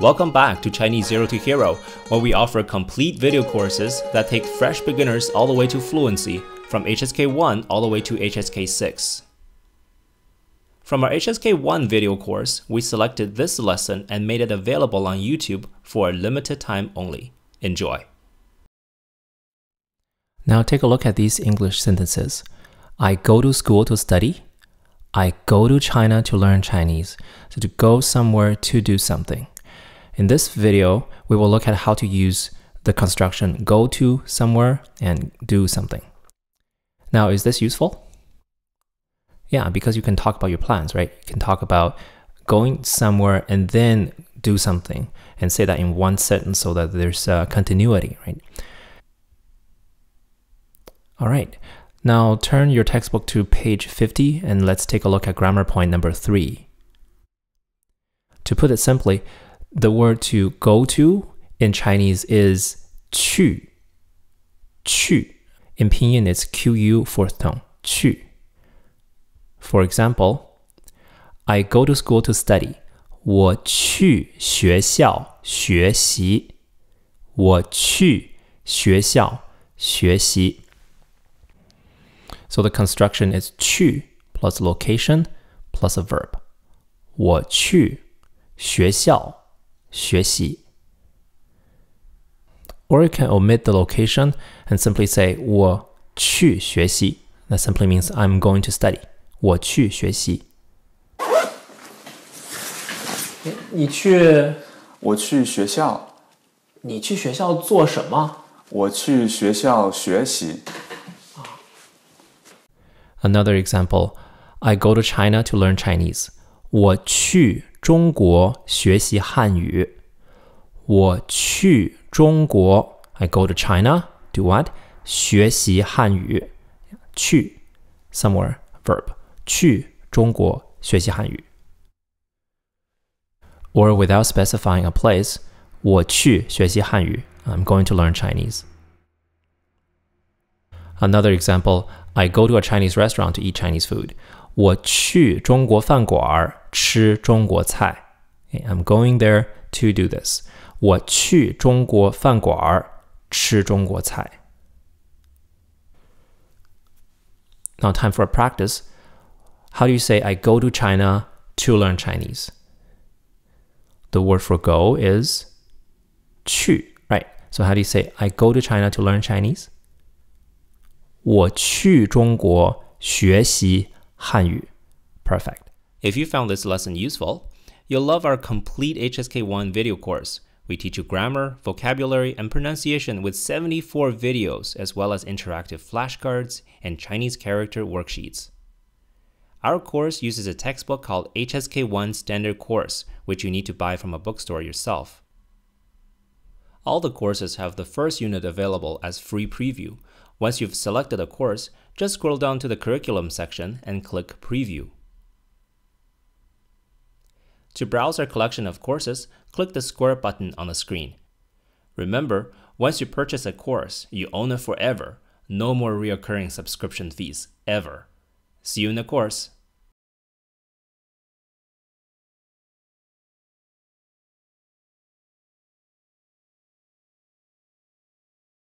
Welcome back to Chinese Zero to Hero, where we offer complete video courses that take fresh beginners all the way to fluency, from HSK 1 all the way to HSK 6. From our HSK 1 video course, we selected this lesson and made it available on YouTube for a limited time only. Enjoy! Now take a look at these English sentences. I go to school to study. I go to China to learn Chinese. So to go somewhere to do something. In this video, we will look at how to use the construction go to somewhere and do something. Now, is this useful? Yeah, because you can talk about your plans, right? You can talk about going somewhere and then do something and say that in one sentence so that there's continuity, right? All right, now turn your textbook to page 50 and let's take a look at grammar point number 3. To put it simply, the word to go to in Chinese is 去. 去. In Pinyin, it's QU fourth tone. 去. For example, I go to school to study. 我去学校学习. 我去学校学习. So the construction is 去 plus location plus a verb. 我去学校学习. Or you can omit the location and simply say 我去学习. That simply means I'm going to study. 我去学习. 你去？我去学校。你去学校做什么？我去学校学习。Another example, I go to China to learn Chinese. 我去中国学习汉语。我去中国 I go to China, do what? 学习汉语。去 somewhere, verb. 去中国学习汉语。Or without specifying a place, 我去学习汉语. I'm going to learn Chinese. Another example, I go to a Chinese restaurant to eat Chinese food. 我去中国饭馆吃中国菜. Okay, I'm going there to do this. 我去中国饭馆吃中国菜. Now time for a practice. How do you say I go to China to learn Chinese? The word for go is 去, right? So how do you say I go to China to learn Chinese? 我去中国学习汉语. Perfect. If you found this lesson useful, you'll love our complete HSK1 video course. We teach you grammar, vocabulary, and pronunciation with 74 videos, as well as interactive flashcards and Chinese character worksheets. Our course uses a textbook called HSK1 Standard Course, which you need to buy from a bookstore yourself. All the courses have the first unit available as free preview. Once you've selected a course, just scroll down to the curriculum section and click Preview. To browse our collection of courses, click the square button on the screen. Remember, once you purchase a course, you own it forever. No more recurring subscription fees, ever. See you in the course.